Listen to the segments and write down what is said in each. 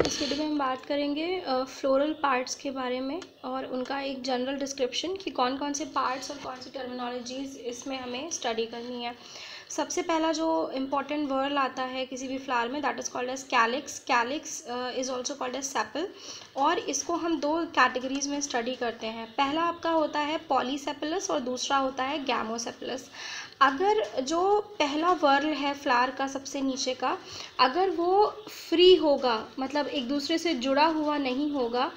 इस वीडियो में हम बात करेंगे फ्लोरल पार्ट्स के बारे में और उनका एक जनरल डिस्क्रिप्शन कि कौन कौन से पार्ट्स और कौन सी टर्मिनोलॉजीज़ इसमें हमें स्टडी करनी है। सबसे पहला जो इम्पॉर्टेंट वर्ड आता है किसी भी फ्लावर में, that is called as calyx. Calyx is also called as sepal, और इसको हम दो कैटेगरीज में स्टडी करते हैं। पहला आपका होता है पॉलीसेपलस और दूसरा होता है गैमोसेपलस। अगर जो पहला वर्ल है फ्लावर का सबसे नीचे का, अगर वो फ्री होगा, मतलब एक दूसरे से जुड़ा हुआ नहीं होगा,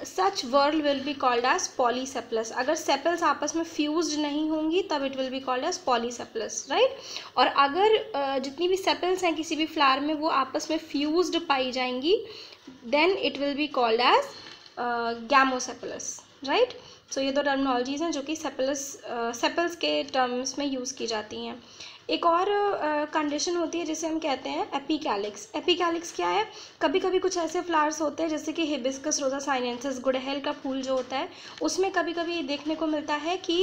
such whorl will be called as polysepalous. अगर सेपल्स आपस में फ्यूज्ड नहीं होंगी तब it will be called as polysepalous, right. और अगर जितनी भी सेपल्स हैं किसी भी फ्लावर में वो आपस में फ्यूज्ड पाई जाएंगी, then it will be called as gamosepalous, right. So ये दो टर्मिनोलॉजीज़ हैं जो कि सेपल्स के टर्म्स में यूज़ की जाती हैं। एक और कंडीशन होती है जिसे हम कहते हैं एपिकैलिक्स। एपिकैलिक्स क्या है? कभी कभी कुछ ऐसे फ्लावर्स होते हैं जैसे कि हिबिस्कस रोजा साइनेंसिस, गुड़हल का फूल जो होता है, उसमें कभी कभी देखने को मिलता है कि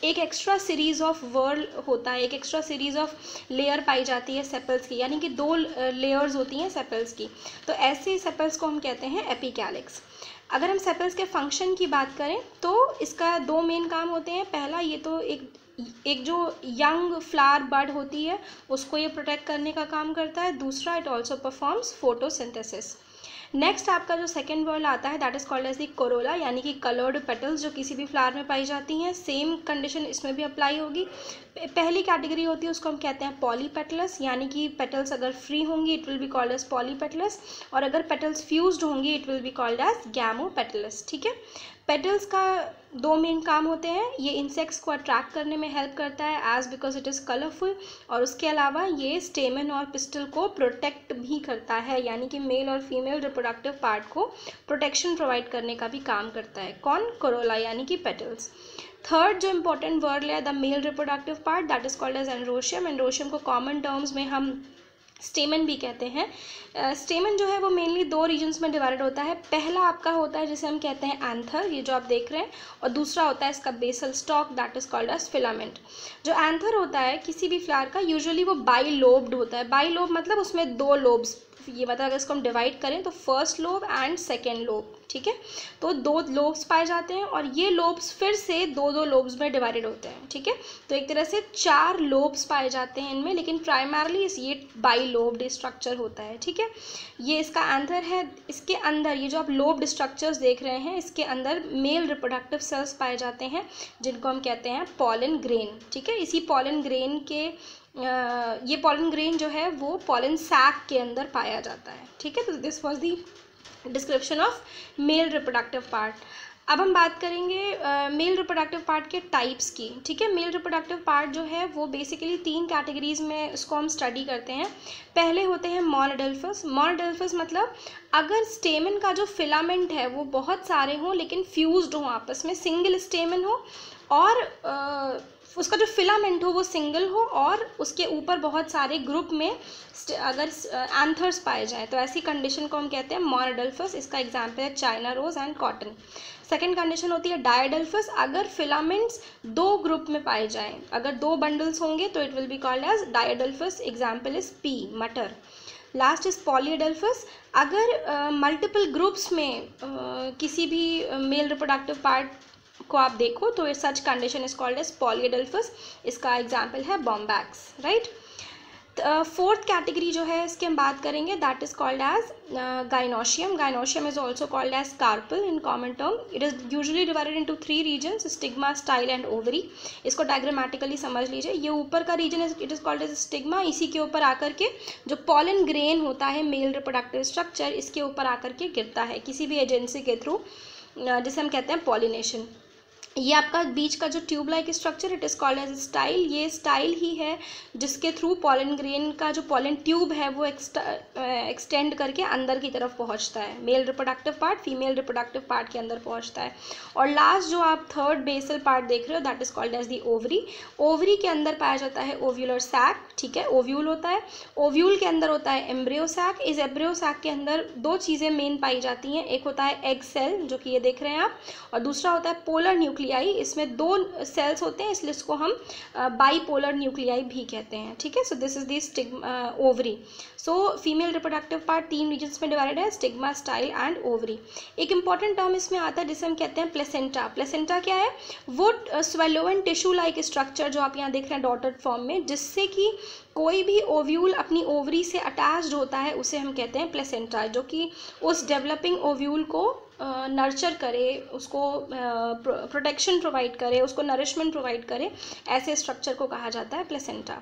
एक एक्स्ट्रा सीरीज़ ऑफ वर्ल होता है, एक एक्स्ट्रा सीरीज़ ऑफ लेयर पाई जाती है सेपल्स की, यानी कि दो लेयर्स होती हैं सेपल्स की। तो ऐसे सेपल्स को हम कहते हैं एपिकैलिक्स। अगर हम सेपल्स के फंक्शन की बात करें तो इसका दो मेन काम होते हैं। पहला, ये तो एक जो यंग फ्लावर बड होती है उसको ये प्रोटेक्ट करने का काम करता है। दूसरा, it also performs photosynthesis. Next आपका जो सेकेंड वर्ड आता है that is called as the corolla, यानी कि कलर्ड पेटल्स जो किसी भी फ्लावर में पाई जाती हैं। सेम कंडीशन इसमें भी अप्लाई होगी। पहली कैटेगरी होती है उसको हम कहते हैं पॉलीपेटलस, यानी कि पेटल्स अगर फ्री होंगी it will be called as polypetalous, और अगर पेटल्स फ्यूज्ड होंगी it will be called as gamopetalous, ठीक है। पेटल्स का दो मेन काम होते हैं। ये इंसेक्ट्स को अट्रैक्ट करने में हेल्प करता है as because it is colourful, और उसके अलावा ये स्टेमन और पिस्टल को प्रोटेक्ट भी करता है, यानी कि मेल और फीमेल रिप्रोडक्टिव पार्ट को प्रोटेक्शन प्रोवाइड करने का भी काम करता है। कौन? कोरोला, यानी कि पेटल्स। थर्ड जो इंपॉर्टेंट वर्ड है the male reproductive part, that is called as androecium. Androecium को कॉमन टर्म्स में हम स्टेमन भी कहते हैं। स्टेमन जो है वो मेनली दो रीजन्स में डिवाइडेड होता है। पहला आपका होता है जिसे हम कहते हैं एंथर, ये जो आप देख रहे हैं, और दूसरा होता है इसका basal stalk, that is called as filament. जो एंथर होता है किसी भी फ्लावर का, यूजुअली वो बाई लोब्ड होता है। बाई लोब मतलब उसमें दो लोब्स, ये मतलब अगर इसको हम डिवाइड करें तो first lobe and second lobe, ठीक है। तो दो लोब्स पाए जाते हैं और ये लोब्स फिर से दो दो लोब्स में डिवाइडेड होते हैं, ठीक है। तो एक तरह से चार लोब्स पाए जाते हैं इनमें, लेकिन प्राइमरली ये बाई लोब्ड स्ट्रक्चर होता है, ठीक है। ये इसका एंथर है। इसके अंदर ये जो आप लोब्ड स्ट्रक्चर्स देख रहे हैं, इसके अंदर मेल रिप्रोडक्टिव सेल्स पाए जाते हैं जिनको हम कहते हैं पॉलन ग्रेन, ठीक है। इसी पॉलन ग्रेन के ये पॉलन ग्रेन जो है वो पॉलन सैक के अंदर पाया जाता है, ठीक है। तो this was the description of male reproductive part. अब हम बात करेंगे मेल रिप्रोडक्टिव पार्ट के टाइप्स की, ठीक है। मेल रिप्रोडक्टिव पार्ट जो है वो बेसिकली तीन कैटेगरीज में इसको हम स्टडी करते हैं। पहले होते हैं मोनोडेल्फस। मोनोडेल्फस मतलब अगर स्टेमन का जो फिलामेंट है वो बहुत सारे हों लेकिन फ्यूज्ड हों आपस में, सिंगल स्टेमन हो और उसका जो फिलामेंट हो वो सिंगल हो और उसके ऊपर बहुत सारे ग्रुप में अगर एंथर्स पाए जाएँ तो ऐसी कंडीशन को हम कहते हैं मोनोडेल्फस। इसका एग्जांपल है China rose and cotton. Second condition होती है डायडेल्फस, अगर फिलामेंट्स दो ग्रुप में पाए जाएँ, अगर दो बंडल्स होंगे तो it will be called as diadelphous. Example is pea, मटर। लास्ट इज पॉलीडेल्फस, अगर मल्टीपल ग्रुप्स में किसी भी मेल रिप्रोडक्टिव पार्ट को आप देखो तो such condition is called as polydelphous. इसका एग्जाम्पल है बॉम्बैक्स, राइट। फोर्थ कैटेगरी जो है इसकी हम बात करेंगे that is called as gynoecium. Gynoecium is also called as carpel in common term. It is usually divided into three regions, stigma, style and ovary. इसको diagrammatically समझ लीजिए। ये ऊपर का region it is called as stigma, इसी के ऊपर आकर के जो पॉलन ग्रेन होता है मेल रिप्रोडक्टिव स्ट्रक्चर, इसके ऊपर आकर के गिरता है किसी भी एजेंसी के थ्रू, जिसे हम कहते हैं पॉलिनेशन। ये आपका बीच का जो tube like structure it is called as style. ये स्टाइल ही है जिसके थ्रू पॉलन ग्रेन का जो पॉलन ट्यूब है वो एक्सटेंड करके अंदर की तरफ पहुंचता है। Mail reproductive part female reproductive part के अंदर पहुंचता है। और लास्ट जो आप थर्ड बेसल पार्ट देख रहे हो that is called as the ovary. Ovary के अंदर पाया जाता है ओव्यूलर सैक, ठीक है, ओव्यूल होता है। ओव्यूल के अंदर होता है एम्ब्रियो सैक। इस एम्ब्रियो सैक के अंदर दो चीज़ें मेन पाई जाती हैं, एक होता है एग सेल जो कि ये देख रहे हैं आप, और दूसरा होता है पोलर न्यूक्लियस न्यूक्लियाई, इसमें 2 सेल्स होते हैं, इसलिए इसको हम बाईपोलर न्यूक्लियाई भी कहते हैं, ठीक है। So this is the stigma ovary. So female reproductive part 3 regions में डिवाइडेड है, स्टिग्मा, स्टाइल एंड ओवरी। एक इंपॉर्टेंट टर्म इसमें आता है जिसे हम कहते हैं प्लेसेंटा। प्लेसेंटा क्या है? वो स्वेलोवन टिश्यू लाइक स्ट्रक्चर जो आप यहाँ देख रहे हैं डॉटेड फॉर्म में, जिससे कि कोई भी ओव्यूल अपनी ओवरी से अटैच्ड होता है, उसे हम कहते हैं प्लेसेंटा, जो कि उस डेवलपिंग ओव्यूल को नर्चर करे, उसको प्रोटेक्शन प्रोवाइड करे, उसको नरिशमेंट प्रोवाइड करे, ऐसे स्ट्रक्चर को कहा जाता है प्लेसेंटा।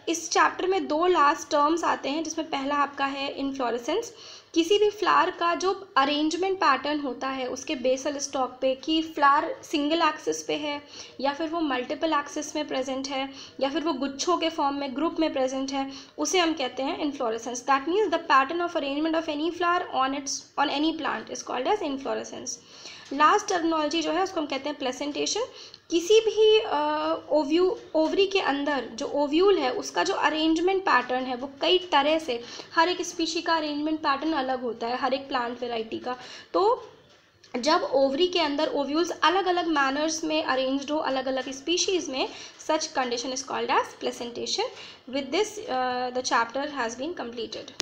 इस चैप्टर में 2 लास्ट टर्म्स आते हैं, जिसमें पहला आपका है इनफ्लोरेसेंस। किसी भी फ्लावर का जो अरेंजमेंट पैटर्न होता है उसके बेसल स्टॉक पे, कि फ्लावर सिंगल एक्सिस पे है या फिर वो मल्टीपल एक्सिस में प्रेजेंट है या फिर वो गुच्छों के फॉर्म में ग्रुप में प्रेजेंट है, उसे हम कहते हैं inflorescence. That means the pattern of arrangement of any flower on any plant is called as inflorescence. Last terminology जो है उसको हम कहते हैं प्लेसेंटेशन। किसी भी ओवरी के अंदर जो ओव्यूल है उसका जो अरेंजमेंट पैटर्न है वो कई तरह से, हर एक स्पीशी का अरेंजमेंट पैटर्न अलग होता है, हर एक प्लांट वेराइटी का। तो जब ओवरी के अंदर ओव्यूल्स अलग अलग मैनर्स में अरेंज्ड हो अलग अलग स्पीशीज़ में, such condition is called as placentation. With this the chapter has been completed.